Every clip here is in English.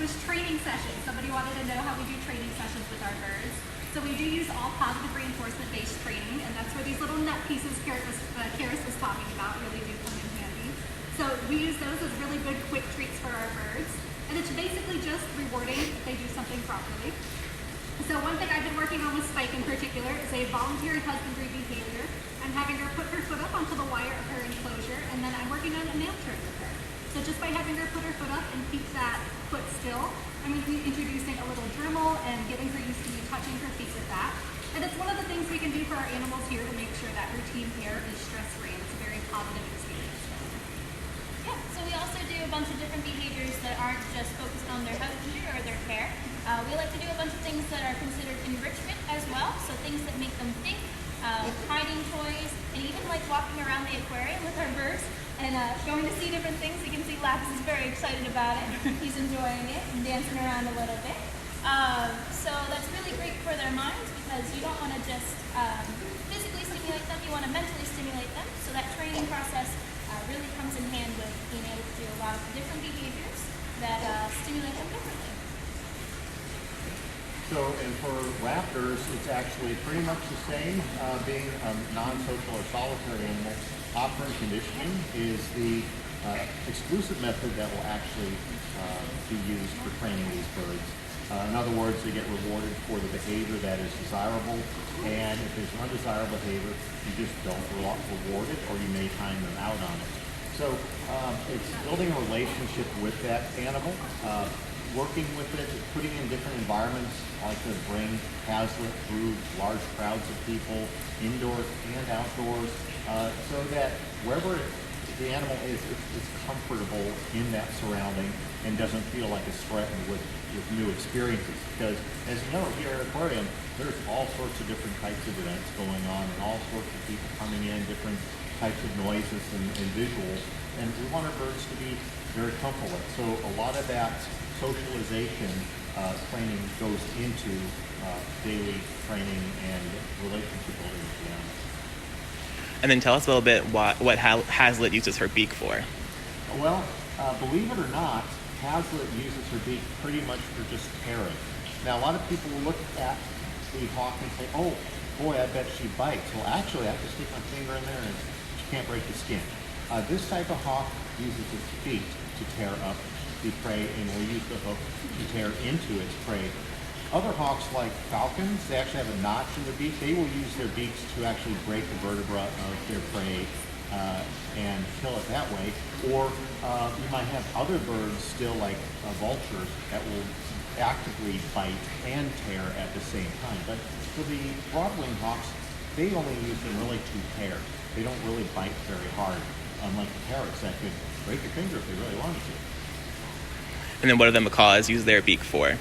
was training sessions. Somebody wanted to know how we do training sessions with our birds. So we do use all positive reinforcement-based training, and that's where these little nut pieces Karis was talking about really do come in handy. So we use those as really good quick treats for our birds, and it's basically just rewarding if they do something properly. So one thing I've been working on with Spike in particular is a voluntary husbandry behavior. I'm having her put her foot up onto the wire of her enclosure, and then I'm working on a nail turn with her. So just by having her put her foot up and keep that foot still, I'm going to be introducing a little Dremel and getting her used to me touching her feet with that. And it's one of the things we can do for our animals here to make sure that routine care is stress-free. It's a very positive experience. Yeah, so we also do a bunch of different behaviors that aren't just focused on their husbandry or their care. We like to do a bunch of things that are considered enrichment as well, so things that make them think, hiding toys, and even like walking around the aquarium with our birds and going to see different things. You can see Lapis is very excited about it. He's enjoying it and dancing around a little bit. So that's really great for their minds because you don't want to just physically stimulate them, you want to mentally stimulate them. So that training process really comes in hand with being able to do a lot of different behaviors that stimulate them differently. So, and for raptors, it's actually pretty much the same, being a non-social or solitary animal. Operant conditioning is the exclusive method that will actually be used for training these birds. In other words, they get rewarded for the behavior that is desirable, and if there's undesirable behavior, you just don't reward it, or you may time them out on it. So it's building a relationship with that animal, working with it, putting in different environments. I like to bring Hazlitt through large crowds of people, indoors and outdoors, so that wherever the animal is, it's comfortable in that surrounding and doesn't feel like it's threatened with new experiences. Because, as you know, here at Aquarium, there's all sorts of different types of events going on and all sorts of people coming in, different types of noises and visuals, and we want our birds to be very comfortable with. So a lot of that socialization training goes into daily training and relationship building with the animals. And then tell us a little bit what Hazlitt uses her beak for. Well, believe it or not, Hazlitt uses her beak pretty much for just tearing. Now, a lot of people will look at the hawk and say, oh, boy, I bet she bites. Well, actually, I just stick my finger in there and she can't break the skin. This type of hawk uses its feet to tear up the prey and will use the hook to tear into its prey. Other hawks, like falcons, they actually have a notch in the beak. They will use their beaks to actually break the vertebra of their prey and kill it that way. Or you might have other birds still, like vultures, that will actively bite and tear at the same time. But for the broad-winged hawks, they only use them really to tear. They don't really bite very hard, unlike the parrots that could break your finger if they really wanted to. And then what do the macaws use their beak for?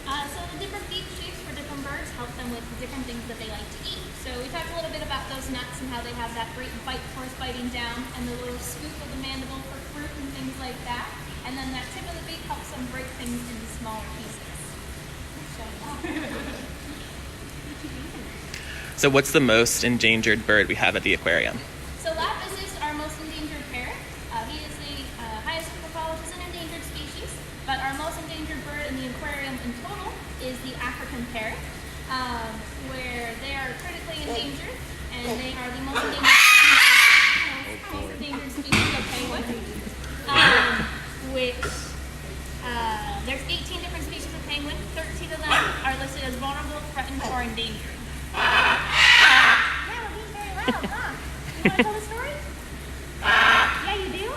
So the different beak shapes for different birds help them with the different things that they like to eat. So we talked a little bit about those nuts and how they have that great bite force biting down and the little scoop of the mandible for fruit and things like that. And then that tip of the beak helps them break things into smaller pieces. So what's the most endangered bird we have at the aquarium? So Lapis is our most endangered parrot. He is the highest morphologist and endangered species, but our most endangered bird in the aquarium in total is the African parrot, where they are critically endangered, and they are the most endangered species of penguin, which there's 18 different species of penguin. 13 of them are listed as vulnerable, threatened, or endangered. Yeah, we're being very loud, huh? You want to tell the story? Yeah, you do?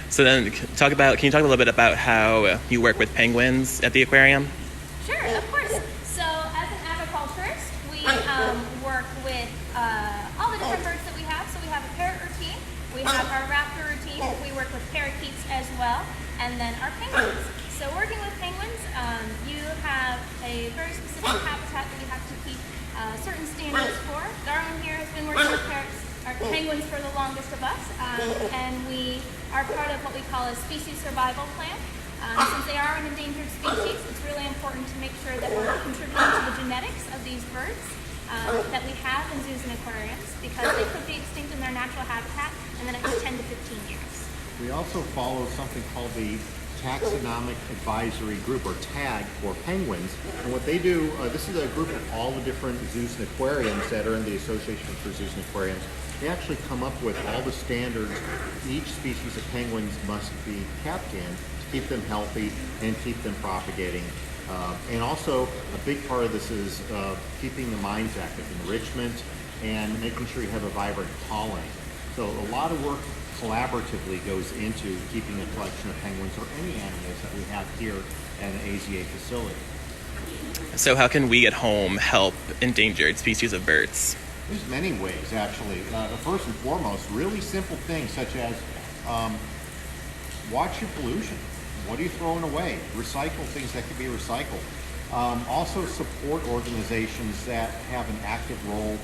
So then can you talk a little bit about how you work with penguins at the aquarium? Sure, of course. So as an aviculturist, we work with all the different birds that we have. So we have a parrot routine, we have our raptor routine, we work with parakeets as well, and then our penguins. So working with penguins, you have a very specific habitat that we have to keep certain standards for. Darwin here has been working with penguins for the longest of us, and we are part of what we call a species survival plan. Since they are an endangered species, it's really important to make sure that we're contributing to the genetics of these birds that we have in zoos and aquariums, because they could be extinct in their natural habitat in the next 10 to 15 years. We also follow something called the Taxonomic Advisory Group, or TAG, for penguins. And what they do, this is a group of all the different zoos and aquariums that are in the Association for Zoos and Aquariums. They actually come up with all the standards each species of penguins must be kept in to keep them healthy and keep them propagating. And also, a big part of this is keeping the minds active, enrichment, and making sure you have a vibrant colony. So a lot of work collaboratively goes into keeping a collection of penguins or any animals that we have here at an AZA facility. So how can we at home help endangered species of birds? There's many ways, actually. First and foremost, really simple things such as watch your pollution. What are you throwing away? Recycle things that can be recycled. Also support organizations that have an active role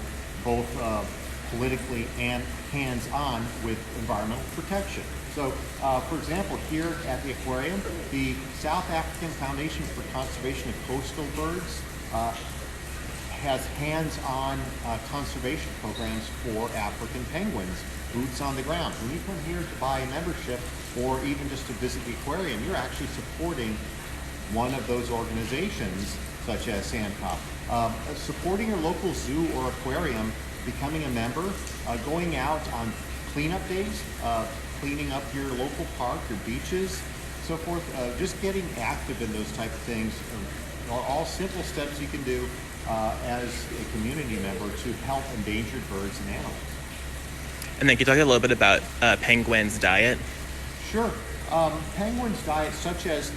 both politically and hands-on with environmental protection. So, for example, here at the aquarium, the South African Foundation for Conservation of Coastal Birds has hands-on conservation programs for African penguins, boots on the ground. When you come here to buy a membership or even just to visit the aquarium, you're actually supporting one of those organizations, such as Sandcop. Supporting your local zoo or aquarium, becoming a member, going out on cleanup days, cleaning up your local park, your beaches, so forth. Just getting active in those type of things are all simple steps you can do as a community member to help endangered birds and animals. And then can you talk a little bit about penguins' diet? Sure. Penguins' diet, such as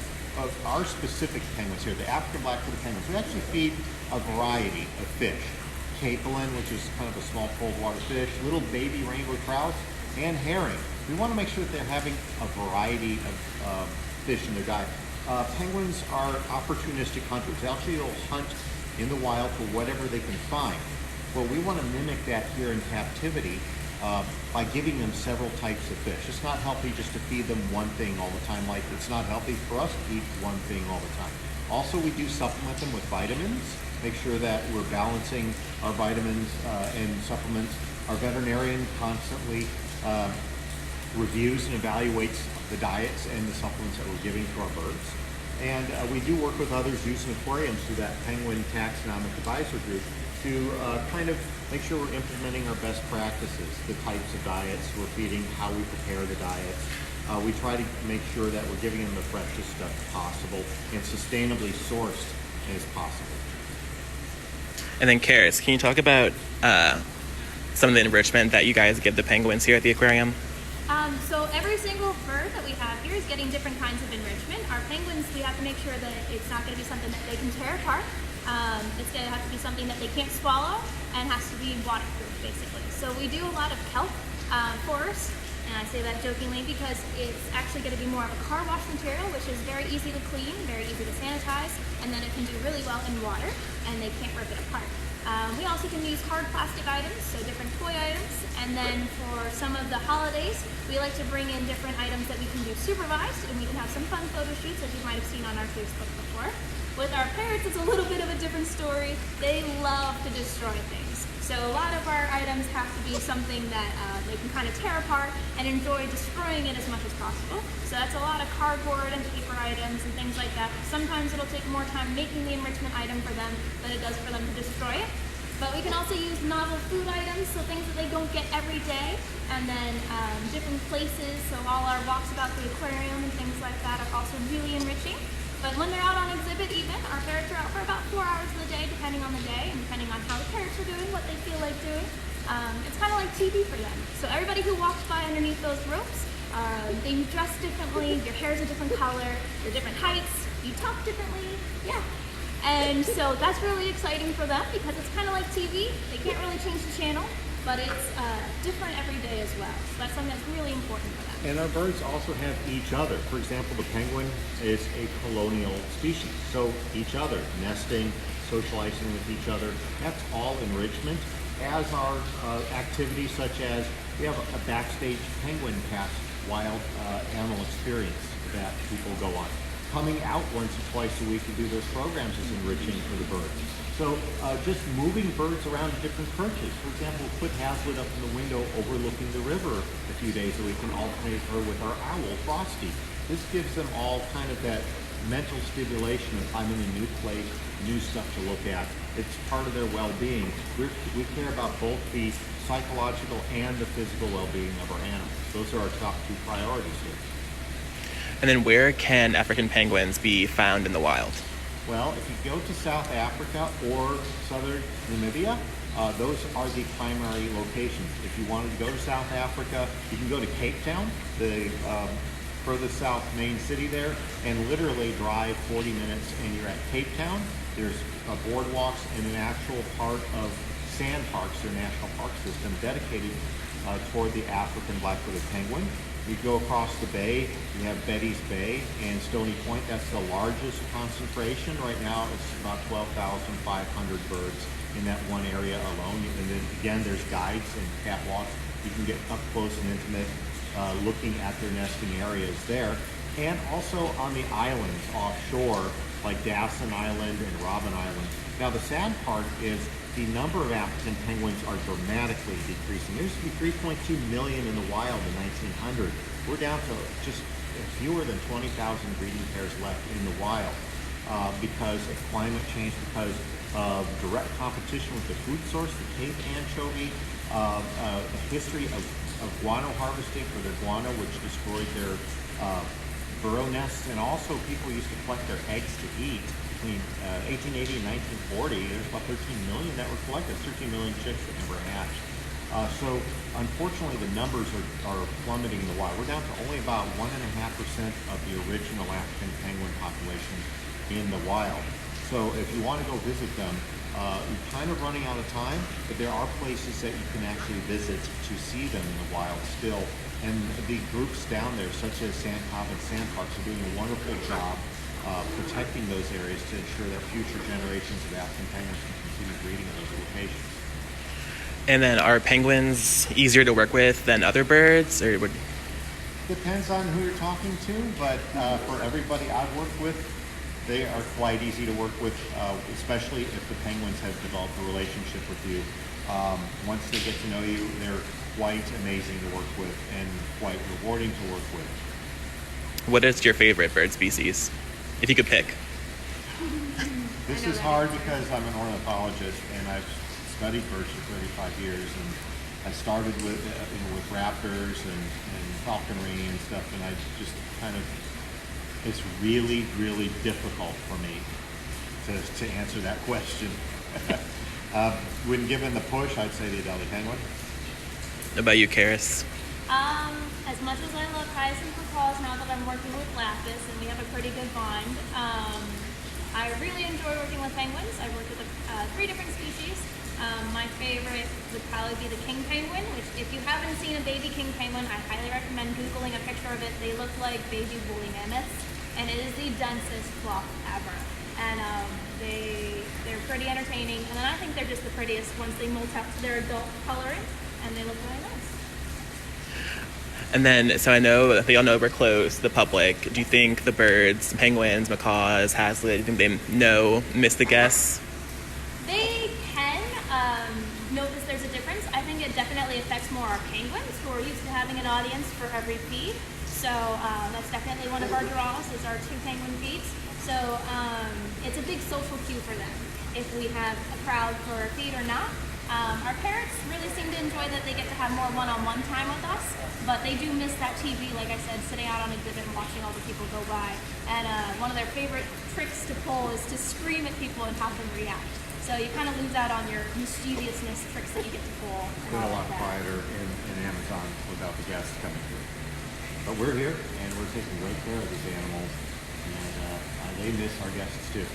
our specific penguins here, the African black-footed penguins, we actually feed a variety of fish. Capelin, which is kind of a small cold water fish, little baby rainbow trout, and herring. We want to make sure that they're having a variety of fish in their diet. Penguins are opportunistic hunters. Actually, they'll hunt in the wild for whatever they can find. Well, we want to mimic that here in captivity by giving them several types of fish. It's not healthy just to feed them one thing all the time, like it's not healthy for us to eat one thing all the time. Also, we do supplement them with vitamins, make sure that we're balancing our vitamins and supplements. Our veterinarian constantly reviews and evaluates the diets and the supplements that we're giving to our birds. And we do work with other zoos and aquariums through that Penguin Taxonomic Advisory Group to kind of make sure we're implementing our best practices, the types of diets we're feeding, how we prepare the diets. We try to make sure that we're giving them the freshest stuff possible and sustainably sourced as possible. And then Karis, can you talk about some of the enrichment that you guys give the penguins here at the aquarium? So every single bird that we have here is getting different kinds of enrichment. Our penguins, we have to make sure that it's not going to be something that they can tear apart. It's going to have to be something that they can't swallow and has to be waterproof, basically. So we do a lot of kelp forest, and I say that jokingly because it's actually going to be more of a car wash material, which is very easy to clean, very easy to sanitize, and then it can do really well in water, and they can't rip it apart. We also can use hard plastic items, so different toy items, and then for some of the holidays, we like to bring in different items that we can do supervised, and we can have some fun photo shoots, as you might have seen on our Facebook before. With our parrots, it's a little bit of a different story. They love to destroy things. So a lot of our items have to be something that they can kind of tear apart and enjoy destroying it as much as possible. So that's a lot of cardboard and paper items and things like that. Sometimes it'll take more time making the enrichment item for them than it does for them to destroy it. But we can also use novel food items, so things that they don't get every day, and then different places, so all our walks about the aquarium and things like that are also really enriching. But when they're out on exhibit even, our parrots are out for about 4 hours of the day, depending on the day, and depending on how the parrots are doing, what they feel like doing. It's kind of like TV for them. So everybody who walks by underneath those ropes, they dress differently, your hair's a different color, they're different heights, you talk differently, yeah. And so that's really exciting for them because it's kind of like TV. They can't really change the channel, but it's different every day as well. So that's something that's really important for them. And our birds also have each other. For example, the penguin is a colonial species. So each other, nesting, socializing with each other, that's all enrichment, as are activities such as we have a backstage penguin cast wild animal experience that people go on. Coming out once or twice a week to do those programs is enriching for the birds. So just moving birds around to different perches. For example, put Hazlitt up in the window overlooking the river a few days a week and alternate her with our owl, Frosty. This gives them all kind of that mental stimulation of I'm in a new place, new stuff to look at. It's part of their well-being. We care about both the psychological and the physical well-being of our animals. Those are our top two priorities here. And then where can African penguins be found in the wild? Well, if you go to South Africa or southern Namibia, those are the primary locations. If you wanted to go to South Africa, you can go to Cape Town, the furthest south main city there, and literally drive 40 minutes and you're at Cape Town. There's boardwalks and an actual part of sand parks, their national park system, dedicated toward the African black-footed penguin. You go across the bay, you have Betty's Bay and Stony Point. That's the largest concentration. Right now it's about 12,500 birds in that one area alone. And then again, there's guides and catwalks. You can get up close and intimate looking at their nesting areas there. And also on the islands offshore, like Dasson Island and Robben Island. Now the sad part is the number of African penguins are dramatically decreasing. There used to be 3.2 million in the wild in 1900. We're down to just fewer than 20,000 breeding pairs left in the wild because of climate change, because of direct competition with the food source, the Cape anchovy, a history of guano harvesting for their guano, which destroyed their burrow nests, and also people used to collect their eggs to eat. Between 1880 and 1940, there's about 13 million that were collected, 13 million chicks that never hatched. So unfortunately, the numbers are plummeting in the wild. We're down to only about 1.5% of the original African penguin population in the wild. So if you want to go visit them, you're kind of running out of time, but there are places that you can actually visit to see them in the wild still. And the groups down there, such as Sandcob and Sandparks, are doing a wonderful job protecting those areas to ensure that future generations of African penguins can continue breeding in those locations. And then are penguins easier to work with than other birds, or would? Depends on who you're talking to, but for everybody I've worked with, they are quite easy to work with, especially if the penguins have developed a relationship with you. Once they get to know you, they're quite amazing to work with and quite rewarding to work with. What is your favorite bird species, if you could pick? This is hard because I'm an ornithologist and I've studied birds for 35 years, and I started with with raptors and falconry and stuff, and I just kind of, it's really, really difficult for me to answer that question. When given the push, I'd say the Adelie penguin. What about you, Karis? As much as I love hyacinth macaws, now that I'm working with lapis and we have a pretty good bond, I really enjoy working with penguins. I've worked with 3 different species. My favorite would probably be the king penguin, which if you haven't seen a baby king penguin, I highly recommend Googling a picture of it. They look like baby woolly mammoths, and it is the densest flock ever. And they're pretty entertaining, and then I think they're just the prettiest once they molt out to their adult coloring, and they look really nice. And then, so I know they all know we're close to the public. Do you think the birds, penguins, macaws, Hazlitt, do you think they miss the guests? They can notice there's a difference. I think it definitely affects more our penguins, who are used to having an audience for every feed. So that's definitely one of our draws, is our 2 penguin feeds. So it's a big social cue for them if we have a crowd for a feed or not. Our parents really seem to enjoy that they get to have more one-on-one time with us, but they do miss that TV, like I said, sitting out on exhibit and watching all the people go by. And one of their favorite tricks to pull is to scream at people and have them react. So you kind of lose out on your mischievousness tricks that you get to pull. It's been a lot quieter in Amazon without the guests coming through. But we're here, and we're taking great care of these animals, and they miss our guests too.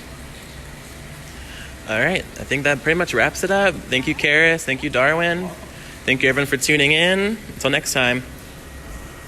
All right, I think that pretty much wraps it up. Thank you, Karis. Thank you, Darwin. Thank you, everyone, for tuning in. Until next time.